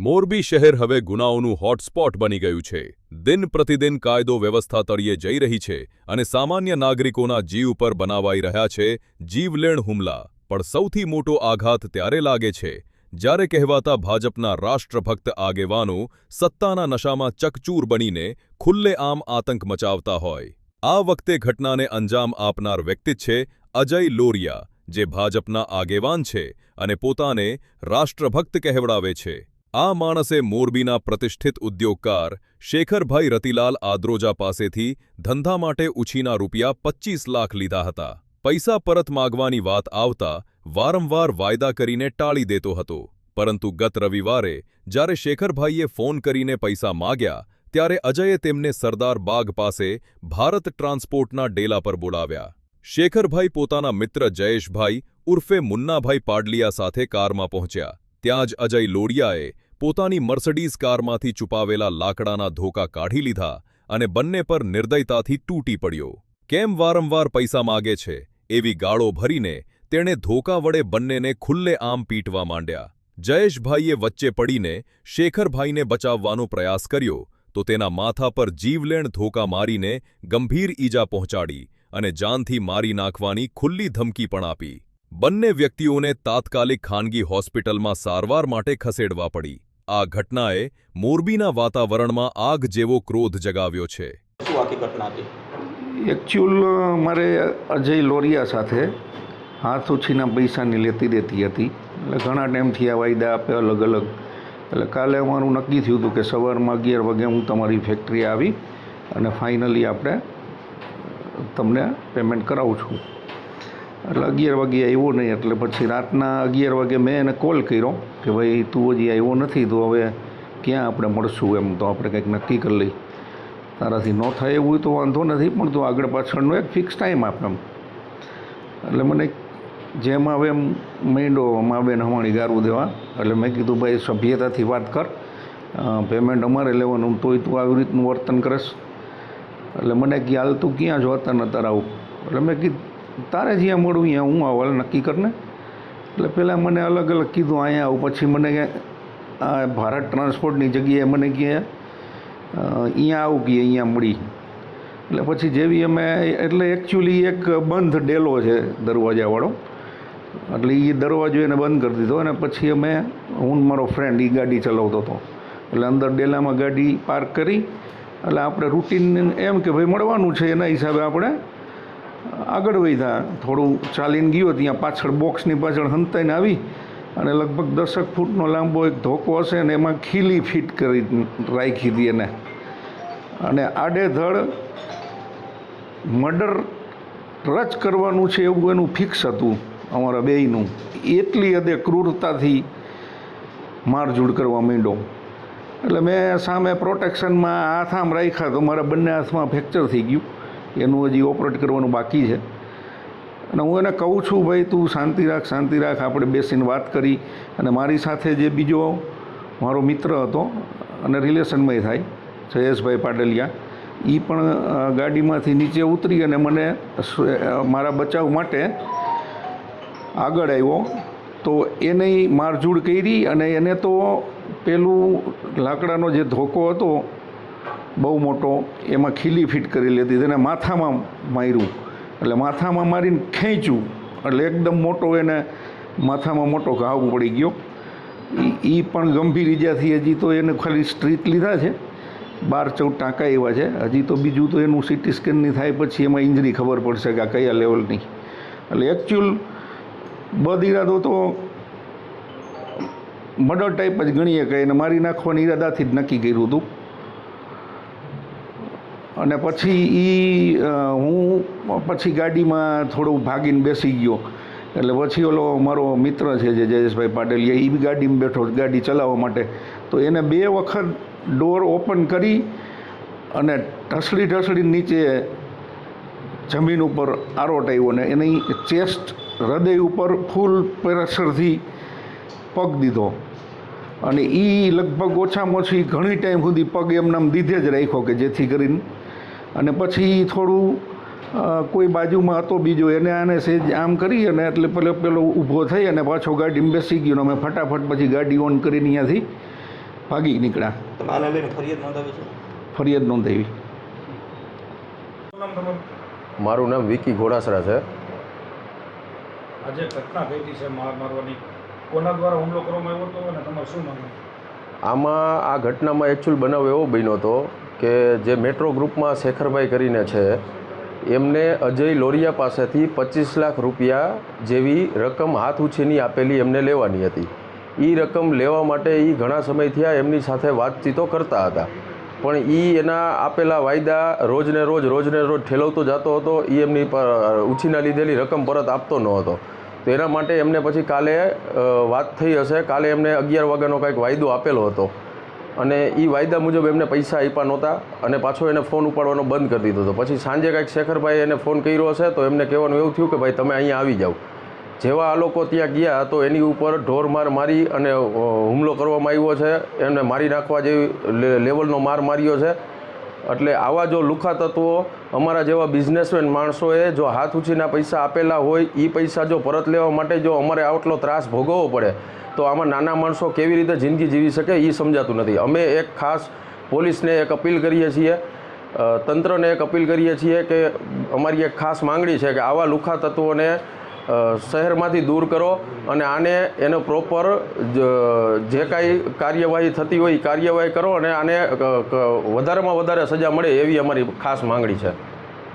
મોરબી શહેર હવે ગુનાઓનું હોટસ્પોટ બની ગયું છે. દિન પ્રતિદિન કાયદો વ્યવસ્થા તળિયે જઈ રહી છે અને સામાન્ય નાગરિકોના જીવ પર બનાવાઈ રહ્યા છે જીવલેણ હુમલા. પણ સૌથી મોટો આઘાત ત્યારે લાગે છે જ્યારે કહેવાતા ભાજપના રાષ્ટ્રભક્ત આગેવાનો સત્તાના નશામાં ચકચૂર બનીને ખુલ્લેઆમ આતંક મચાવતા હોય. આ વખતે ઘટનાને અંજામ આપનાર વ્યક્તિ છે અજય લોરિયા, જે ભાજપના આગેવાન છે અને પોતાને રાષ્ટ્રભક્ત કહેવડાવે છે. આ માણસે મોરબીના પ્રતિષ્ઠિત ઉદ્યોગકાર શેખરભાઈ રતિલાલ આદ્રોજા પાસેથી ધંધા માટે ઉછીના ₹25 લાખ લીધા હતા. પૈસા પરત માગવાની વાત આવતા વારંવાર વાયદા કરીને ટાળી દેતો હતો. પરંતુ ગત રવિવારે જ્યારે શેખરભાઈએ ફોન કરીને પૈસા માગ્યા ત્યારે અજયે તેમને સરદાર બાગ પાસે ભારત ટ્રાન્સપોર્ટના ડેલા પર બોલાવ્યા. શેખરભાઈ પોતાના મિત્ર જયેશભાઈ ઉર્ફે મુન્નાભાઈ પાડલિયા સાથે કારમાં પહોંચ્યા. ત્યાં જ અજય લોરિયાએ પોતાની મર્સિડીઝ કારમાંથી છુપાવેલા લાકડાના ધોકા કાઢી લીધા અને બંને પર નિર્દયતાથી તૂટી પડ્યો. કેમ વારંવાર પૈસા માગે છે એવી ગાળો ભરીને તેણે ધોકા વડે બંનેને ખુલ્લેઆમ પીટવા માંડ્યા. જયેશભાઈએ વચ્ચે પડીને શેખરભાઈને બચાવવાનો પ્રયાસ કર્યો તો તેના માથા પર જીવલેણ ધોકા મારીને ગંભીર ઈજા પહોંચાડી અને જાનથી મારી નાખવાની ખુલ્લી ધમકી પણ આપી. બંને વ્યક્તિઓને તાત્કાલિક ખાનગી હોસ્પિટલમાં સારવાર માટે ખસેડવા પડી. આ ઘટનાએ મોરબીના વાતાવરણમાં આગ જેવો ક્રોધ જગાવ્યો છે. શું આખી ઘટના હતી? એકચ્યુઅલ મારે અજય લોરિયા સાથે હાથ ઉછીના પૈસાની લેતી દેતી હતી. એટલે ઘણા ટાઈમથી આ વાયદા આપે અલગ અલગ. એટલે કાલે અમારું નક્કી થયું હતું કે સવારમાં 11 વાગે હું તમારી ફેક્ટરી આવી અને ફાઇનલી આપણે તમને પેમેન્ટ કરાવું છું. એટલે 11 વાગે આવ્યો નહીં. એટલે પછી રાતના 11 વાગે મેં એને કોલ કર્યો કે ભાઈ તું હજી આવ્યો નથી તો હવે ક્યાં આપણે મળશું, એમ તો આપણે કંઈક નક્કી કરી લઈ. તારાથી ન થાય એવું હોય તો વાંધો નથી, પણ તું આગળ પાછળનો એક ફિક્સ ટાઈમ આપ એમ. એટલે મને જેમ આવે એમ માંડો મા બેન હમાણી ગારું દેવા. એટલે મેં કીધું ભાઈ સભ્યતાથી વાત કર, પેમેન્ટ અમારે લેવાનું, તોય તું આવી રીતનું વર્તન કરીશ. એટલે મને કે હાલ તું ક્યાં જો હતા નતર આવું. એટલે મેં કીધું તારે જ્યાં મળું ત્યાં હું આવું, નક્કી કરને. એટલે પહેલાં મને અલગ અલગ કીધું અહીંયા આવું, પછી મને કે આ ભારત ટ્રાન્સપોર્ટની જગ્યાએ મને કહે અહીંયા આવું કે અહીંયા મળી. એટલે પછી જેવી અમે, એટલે એકચ્યુઅલી એક બંધ ડેલો છે દરવાજાવાળો, એટલે એ દરવાજો એને બંધ કરી દીધો અને પછી અમે, હું મારો ફ્રેન્ડ એ ગાડી ચલાવતો હતો. એટલે અંદર ડેલામાં ગાડી પાર્ક કરી એટલે આપણે રૂટીન એમ કે ભાઈ મળવાનું છે એના હિસાબે આપણે આગળ વધ્યા. થોડું ચાલીને ગયો, ત્યાં પાછળ બોક્સની પાછળ હંતાઈને આવી અને લગભગ 10 ફૂટનો લાંબો એક ધોકો હશે ને એમાં ખીલી ફિટ કરી રાખી હતી એને. અને આડેધડ મર્ડર રચ કરવાનું છે એવું એનું ફિક્સ હતું અમારા બેયનું. એટલી હદે ક્રૂરતાથી મારઝૂડ કરવા માંડ્યો. એટલે મેં સામે પ્રોટેક્શનમાં હાથ આમ રાખ્યા તો મારા બંને હાથમાં ફ્રેક્ચર થઈ ગયું. એનું હજી ઓપરેટ કરવાનું બાકી છે. અને હું એને કહું છું ભાઈ તું શાંતિ રાખ, શાંતિ રાખ. આપણે બેસીને વાત કરી અને મારી સાથે જે બીજો મારો મિત્ર હતો અને રિલેશનમાં થાય જયેશભાઈ પાડલિયા, એ પણ ગાડીમાંથી નીચે ઉતરી અને મને મારા બચાવ માટે આગળ આવ્યો. તો એને મારઝૂડ કરી અને એને તો પેલું લાકડાનો જે ધોકો હતો બહુ મોટો, એમાં ખીલી ફિટ કરી લેતી, તેને માથામાં માર્યું. એટલે માથામાં મારીને ખેંચ્યું એટલે એકદમ મોટો એને માથામાં મોટો ઘાવ પડી ગયો. એ પણ ગંભીર ઈજાથી હજી તો એને ખાલી સ્ટ્રીટ લીધા છે, 12-14 ટાંકા એવા છે. હજી તો બીજું તો એનું સીટી સ્કેનની થાય પછી એમાં ઇન્જરી ખબર પડશે કે આ કયા લેવલની. એટલે એકચ્યુઅલ બદ ઈરાદો તો મર્ડર ટાઈપ જ ગણીએ કે એને મારી નાખવાની ઈરાદાથી જ નક્કી કર્યું હતું. અને પછી હું પછી ગાડીમાં થોડું ભાગીને બેસી ગયો. એટલે પછી ઓલો મારો મિત્ર છે જે જયેશભાઈ પાડલિયા, એ બી ગાડીમાં બેઠો ગાડી ચલાવવા માટે. તો એને 2 વખત ડોર ઓપન કરી અને ઢસડી નીચે જમીન ઉપર આરોટ આવ્યો ને એની ચેસ્ટ હૃદય ઉપર ફૂલ પ્રેશરથી પગ દીધો. અને એ લગભગ ઓછામાં ઓછી ઘણી ટાઈમ સુધી પગ એમનામ દીધે જ રાખ્યો કે જેથી કરીને. અને પછી થોડું કોઈ બાજુમાં હતો બીજો, એને આને સેજ આમ કરી અને એટલે પેલો ઊભો થઈ અને પાછો ગાડીમાં બેસી ગયો. અમે ફટાફટ પછી ગાડી ઓન કરીને અહીંયાથી ભાગી નીકળ્યા. તમે આને લઈને ફરિયાદ નોંધાવી છે? ફરિયાદ નોંધાવી. મારું નામ વિકી ઘોડાસરા છે. આજે ઘટના થઈ છે મારવાની, કોના દ્વારા હુમલો કરવામાં આવ્યો હતો અને તમારે શું માનવું? આમાં આ ઘટનામાં એકચ્યુઅલ બનાવ એવો બન્યો હતો કે જે મેટ્રો ગ્રુપમાં શેખરભાઈ કરીને છે એમને અજય લોરિયા પાસેથી 25 લાખ રૂપિયા જેવી રકમ હાથ ઉછીની આપેલી એમને લેવાની હતી. એ રકમ લેવા માટે એ ઘણા સમય થયા એમની સાથે વાતચીતો કરતા હતા, પણ એ એના આપેલા વાયદા રોજને રોજ ઠેલવતો જતો હતો. એ એમની ઉછીના લીધેલી રકમ પરત આપતો ન હતો. તો એના માટે એમને પછી કાલે વાત થઈ હશે, કાલે એમને 11 વાગ્યાનો કંઈક વાયદો આપેલો હતો અને એ વાયદા મુજબ એમને પૈસા આપ્યા નહોતા અને પાછો એને ફોન ઉપાડવાનો બંધ કરી દીધો હતો. પછી સાંજે કંઈક શેખરભાઈ એને ફોન કર્યો હશે તો એમને કહેવાનું એવું થયું કે ભાઈ તમે અહીંયા આવી જાઓ. જેવા આ લોકો ત્યાં ગયા તો એની ઉપર ઢોરમાર મારી અને હુમલો કરવામાં આવ્યો છે. એમને મારી નાખવા જેવી લેવલનો માર માર્યો છે. એટલે આવા જો લુખા તત્વો અમારા જેવા બિઝનેસમેન માણસોએ જો હાથ ઉછીના પૈસા આપેલા હોય, એ પૈસા જો પરત લેવા માટે જો અમારે આટલો ત્રાસ ભોગવવો પડે તો આમાં નાના માણસો કેવી રીતે જિંદગી જીવી શકે એ સમજાતું નથી. અમે એક ખાસ પોલીસને એક અપીલ કરીએ છીએ, તંત્રને એક અપીલ કરીએ છીએ કે અમારી એક ખાસ માંગણી છે કે આવા લુખા તત્વોને શહેરમાંથી દૂર કરો અને આને એનો પ્રોપર જે કાંઈ કાર્યવાહી થતી હોય એ કાર્યવાહી કરો અને આને વધારેમાં વધારે સજા મળે એવી અમારી ખાસ માંગણી છે.